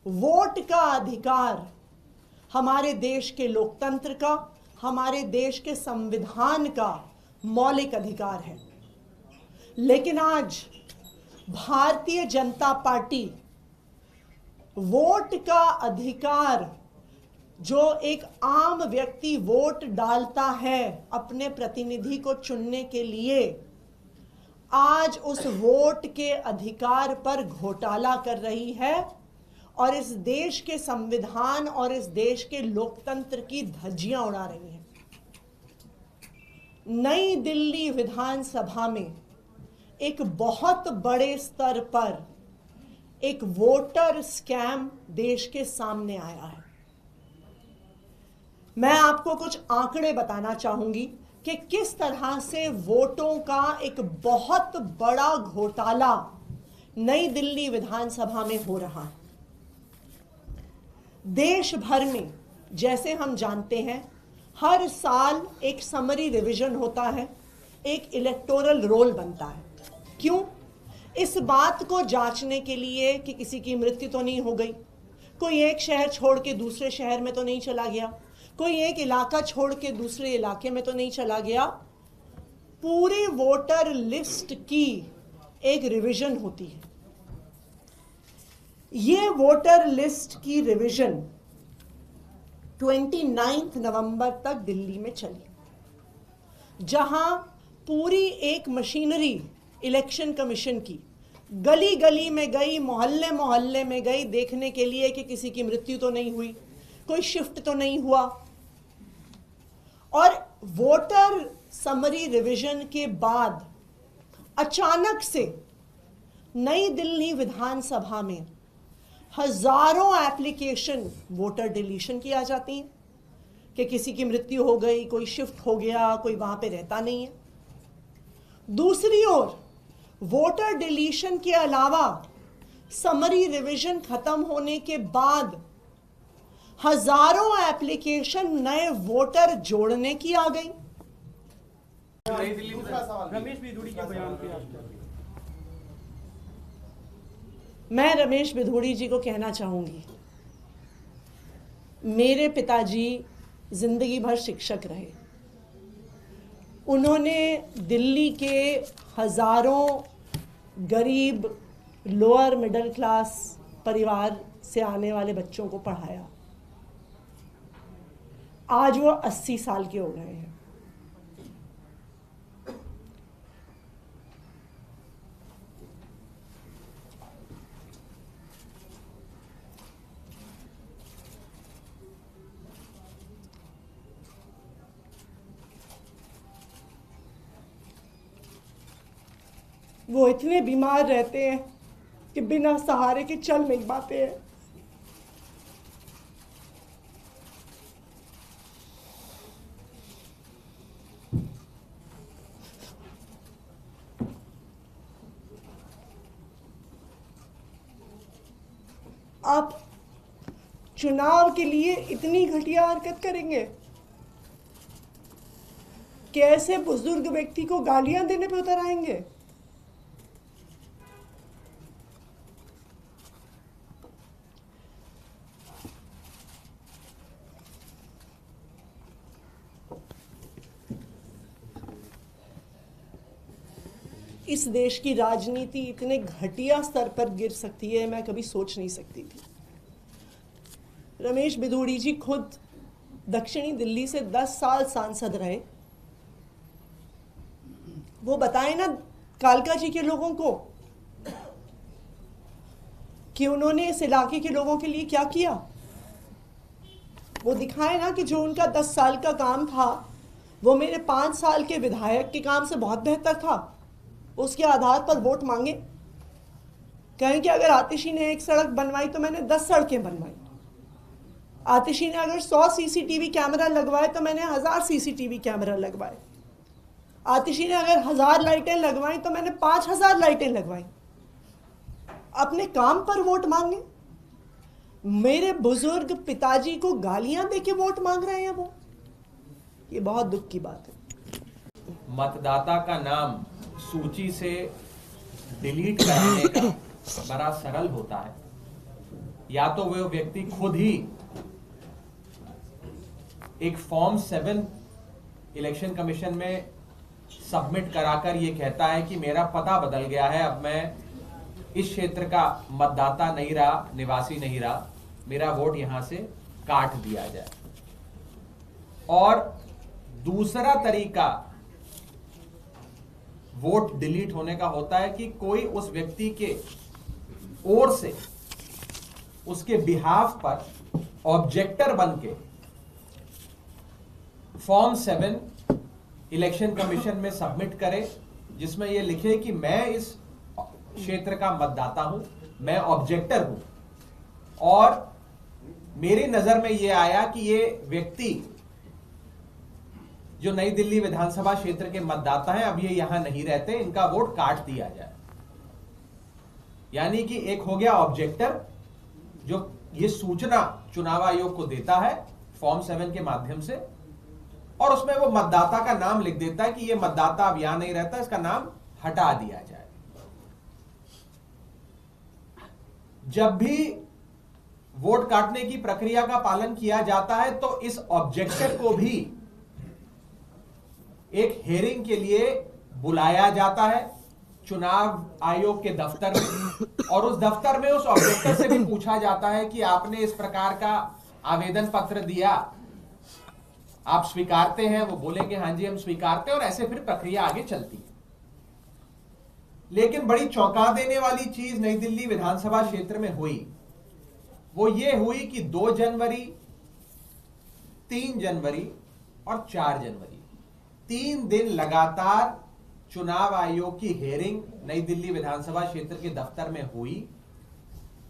Vote का अधिकार हमारे देश के लोकतंत्र का, हमारे देश के संविधान का मौलिक अधिकार है। लेकिन आज भारतीय जनता पार्टी वोट का अधिकार, जो एक आम व्यक्ति वोट डालता है अपने प्रतिनिधि को चुनने के लिए, आज उस वोट के अधिकार पर घोटाला कर रही है और इस देश के संविधान और इस देश के लोकतंत्र की धज्जियां उड़ा रही है। नई दिल्ली विधानसभा में एक बहुत बड़े स्तर पर एक वोटर स्कैम देश के सामने आया है। मैं आपको कुछ आंकड़े बताना चाहूंगी कि किस तरह से वोटों का एक बहुत बड़ा घोटाला नई दिल्ली विधानसभा में हो रहा है। देश भर में, जैसे हम जानते हैं, हर साल एक समरी रिवीजन होता है, एक इलेक्टोरल रोल बनता है। क्यों? इस बात को जांचने के लिए कि किसी की मृत्यु तो नहीं हो गई, कोई एक शहर छोड़ के दूसरे शहर में तो नहीं चला गया, कोई एक इलाका छोड़ के दूसरे इलाके में तो नहीं चला गया। पूरी वोटर लिस्ट की एक रिवीजन होती है। ये वोटर लिस्ट की रिवीजन 29 नवंबर तक दिल्ली में चली, जहां पूरी एक मशीनरी इलेक्शन कमीशन की गली गली में गई, मोहल्ले मोहल्ले में गई, देखने के लिए कि किसी की मृत्यु तो नहीं हुई, कोई शिफ्ट तो नहीं हुआ। और वोटर समरी रिवीजन के बाद अचानक से नई दिल्ली विधानसभा में हजारों एप्लीकेशन वोटर डिलीशन की आ जाती हैं कि किसी की मृत्यु हो गई, कोई शिफ्ट हो गया, कोई वहां पे रहता नहीं है। दूसरी ओर वोटर डिलीशन के अलावा समरी रिवीजन खत्म होने के बाद हजारों एप्लीकेशन नए वोटर जोड़ने की आ गई। रमेश बिधूड़ी के बयान पे मैं रमेश बिधूड़ी जी को कहना चाहूंगी, मेरे पिताजी जिंदगी भर शिक्षक रहे। उन्होंने दिल्ली के हजारों गरीब लोअर मिडिल क्लास परिवार से आने वाले बच्चों को पढ़ाया। आज वो 80 साल के हो गए हैं। वो इतने बीमार रहते हैं कि बिना सहारे के चल नहीं पाते हैं। आप चुनाव के लिए इतनी घटिया हरकत करेंगे कि ऐसे बुजुर्ग व्यक्ति को गालियां देने पे उतर आएंगे? इस देश की राजनीति इतने घटिया स्तर पर गिर सकती है, मैं कभी सोच नहीं सकती थी। रमेश बिधूड़ी जी खुद दक्षिणी दिल्ली से 10 साल सांसद रहे। वो बताएं ना कालका जी के लोगों को कि उन्होंने इस इलाके के लोगों के लिए क्या किया। वो दिखाए ना कि जो उनका 10 साल का काम था वो मेरे 5 साल के विधायक के काम से बहुत बेहतर था। उसके आधार पर वोट मांगे, कहें कि अगर आतिशी ने एक सड़क बनवाई तो मैंने 10 सड़कें बनवाई। आतिशी ने अगर 100 सीसीटीवी कैमरा लगवाए तो मैंने 1000 सीसीटीवी कैमरा लगवाए। आतिशी ने अगर 1000 लाइटें लगवाई तो मैंने 5000 लाइटें लगवाई। अपने काम पर वोट मांगे। मेरे बुजुर्ग पिताजी को गालियां देके वोट मांग रहे हैं वो। ये बहुत दुख की बात है। मतदाता का नाम सूची से डिलीट कराने का बड़ा सरल होता है। या तो वो व्यक्ति खुद ही एक फॉर्म 7 इलेक्शन कमीशन में सबमिट कराकर ये कहता है कि मेरा पता बदल गया है, अब मैं इस क्षेत्र का मतदाता नहीं रहा, निवासी नहीं रहा, मेरा वोट यहां से काट दिया जाए। और दूसरा तरीका वोट डिलीट होने का होता है कि कोई उस व्यक्ति के ओर से उसके बिहाफ पर ऑब्जेक्टर बनके फॉर्म 7 इलेक्शन कमीशन में सबमिट करे, जिसमें यह लिखे कि मैं इस क्षेत्र का मतदाता हूं, मैं ऑब्जेक्टर हूं और मेरी नजर में यह आया कि ये व्यक्ति जो नई दिल्ली विधानसभा क्षेत्र के मतदाता हैं, अब ये यहां नहीं रहते, इनका वोट काट दिया जाए। यानी कि एक हो गया ऑब्जेक्टर जो ये सूचना चुनाव आयोग को देता है फॉर्म 7 के माध्यम से, और उसमें वो मतदाता का नाम लिख देता है कि ये मतदाता अब यहां नहीं रहता, इसका नाम हटा दिया जाए। जब भी वोट काटने की प्रक्रिया का पालन किया जाता है तो इस ऑब्जेक्टर को भी एक हेयरिंग के लिए बुलाया जाता है चुनाव आयोग के दफ्तर में, और उस दफ्तर में उस ऑब्जेक्टर से भी पूछा जाता है कि आपने इस प्रकार का आवेदन पत्र दिया, आप स्वीकारते हैं? वो बोलेंगे हाँ जी हम स्वीकारते हैं, और ऐसे फिर प्रक्रिया आगे चलती है। लेकिन बड़ी चौंका देने वाली चीज नई दिल्ली विधानसभा क्षेत्र में हुई, वो ये हुई कि 2 जनवरी, 3 जनवरी और 4 जनवरी 3 दिन लगातार चुनाव आयोग की हेयरिंग नई दिल्ली विधानसभा क्षेत्र के दफ्तर में हुई।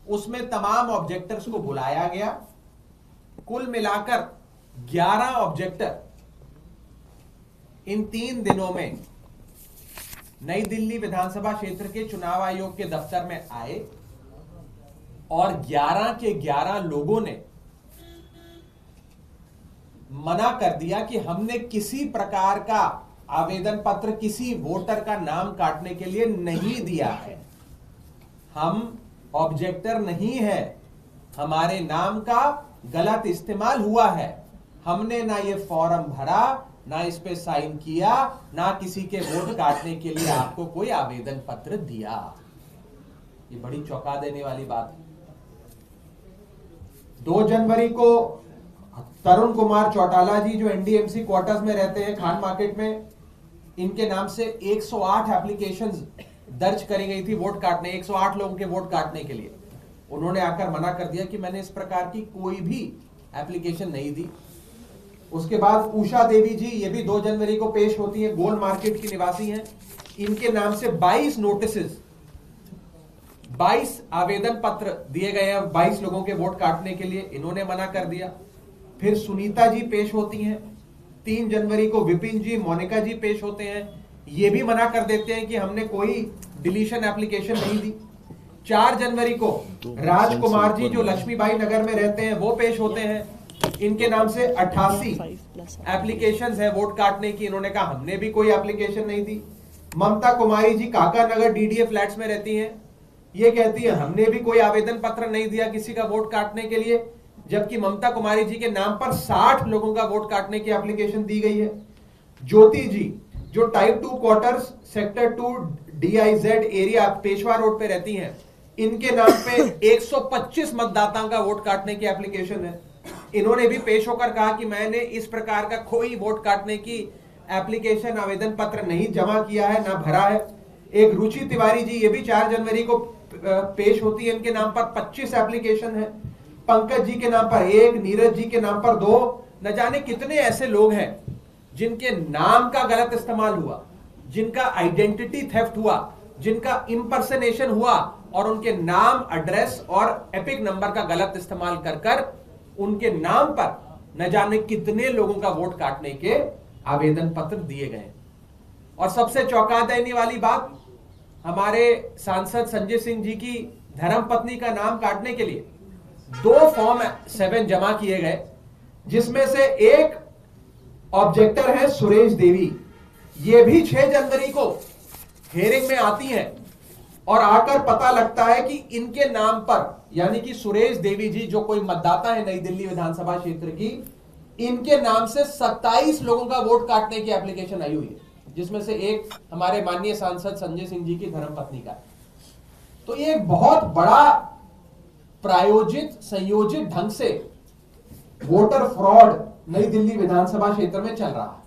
उसमें तमाम ऑब्जेक्टर्स को बुलाया गया। कुल मिलाकर 11 ऑब्जेक्टर इन 3 दिनों में नई दिल्ली विधानसभा क्षेत्र के चुनाव आयोग के दफ्तर में आए, और 11 के 11 लोगों ने मना कर दिया कि हमने किसी प्रकार का आवेदन पत्र किसी वोटर का नाम काटने के लिए नहीं दिया है, हम ऑब्जेक्टर नहीं है, हमारे नाम का गलत इस्तेमाल हुआ है, हमने ना ये फॉर्म भरा, ना इस पे साइन किया, ना किसी के वोट काटने के लिए आपको कोई आवेदन पत्र दिया। ये बड़ी चौंका देने वाली बात है। 2 जनवरी को तरुण कुमार चौटाला जी जो एनडीएमसी क्वार्टर्स में रहते हैं खान मार्केट में, इनके नाम से 108 एप्लीकेशंस दर्ज करी गई थी वोट काटने, 108 लोगों के वोट काटने के लिए। उन्होंने आकर मना कर दिया कि मैंने इस प्रकार की कोई भी एप्लीकेशन नहीं दी। उसके बाद उषा देवी जी, ये भी 2 जनवरी को पेश होती है, गोल मार्केट की निवासी हैं, इनके नाम से 22 नोटिसेस, 22 आवेदन पत्र दिए गए हैं 22 लोगों के वोट काटने के लिए, इन्होंने मना कर दिया। फिर सुनीता जी पेश होती हैं, 3 जनवरी को विपिन जी, मोनिका जी पेश होते हैं, ये भी मना कर देते हैं कि हमने कोई डिलीशन एप्लीकेशन नहीं दी। 4 जनवरी को राजकुमार जी जो लक्ष्मीबाई नगर में रहते हैं वो पेश होते हैं, इनके नाम से 88 एप्लीकेशंस है वोट काटने की, इन्होंने कहा हमने भी कोई एप्लीकेशन नहीं दी। ममता कुमारी जी काका नगर डीडीए फ्लैट्स में रहती हैं, ये कहती है हमने भी कोई आवेदन पत्र नहीं दिया किसी का वोट काटने के लिए, जबकि ममता कुमारी जी के नाम पर 60 लोगों का वोट काटने की एप्लीकेशन दी गई है। ज्योति जी जो type 2 quarters sector 2 DIZ area Peshwa road पे रहती हैं, इनके नाम पे 125 मतदाताओं का वोट काटने की एप्लीकेशन है। इन्होंने भी पेश होकर कहा कि मैंने इस प्रकार का कोई वोट काटने की एप्लीकेशन आवेदन पत्र नहीं जमा किया है, ना भरा है। एक रुचि तिवारी जी, ये भी 4 जनवरी को पेश होती है, इनके नाम पर 25 एप्लीकेशन है। पंकज जी के नाम पर 1, नीरज जी के नाम पर 2, न जाने कितने ऐसे लोग हैं जिनके नाम का गलत इस्तेमाल हुआ, जिनका आइडेंटिटी थेफ्ट हुआ, जिनका इंपर्सनेशन हुआ, और उनके नाम, एड्रेस और एपिक नंबर का गलत इस्तेमाल कर उनके नाम पर न जाने कितने लोगों का वोट काटने के आवेदन पत्र दिए गए। और सबसे चौंका देने वाली बात, हमारे सांसद संजय सिंह जी की धर्मपत्नी का नाम काटने के लिए 2 फॉर्म 7 जमा किए गए, जिसमें से एक ऑब्जेक्टर है सुरेश देवी, ये भी 6 जनवरी को हेयरिंग में आती हैं और आकर पता लगता है कि इनके नाम पर, यानी कि सुरेश देवी जी जो कोई मतदाता है नई दिल्ली विधानसभा क्षेत्र की, इनके नाम से 27 लोगों का वोट काटने की एप्लीकेशन आई हुई है, जिसमें से एक हमारे माननीय सांसद संजय सिंह जी की धर्मपत्नी का। तो ये एक बहुत बड़ा प्रायोजित संयोजित ढंग से वोटर फ्रॉड नई दिल्ली विधानसभा क्षेत्र में चल रहा है।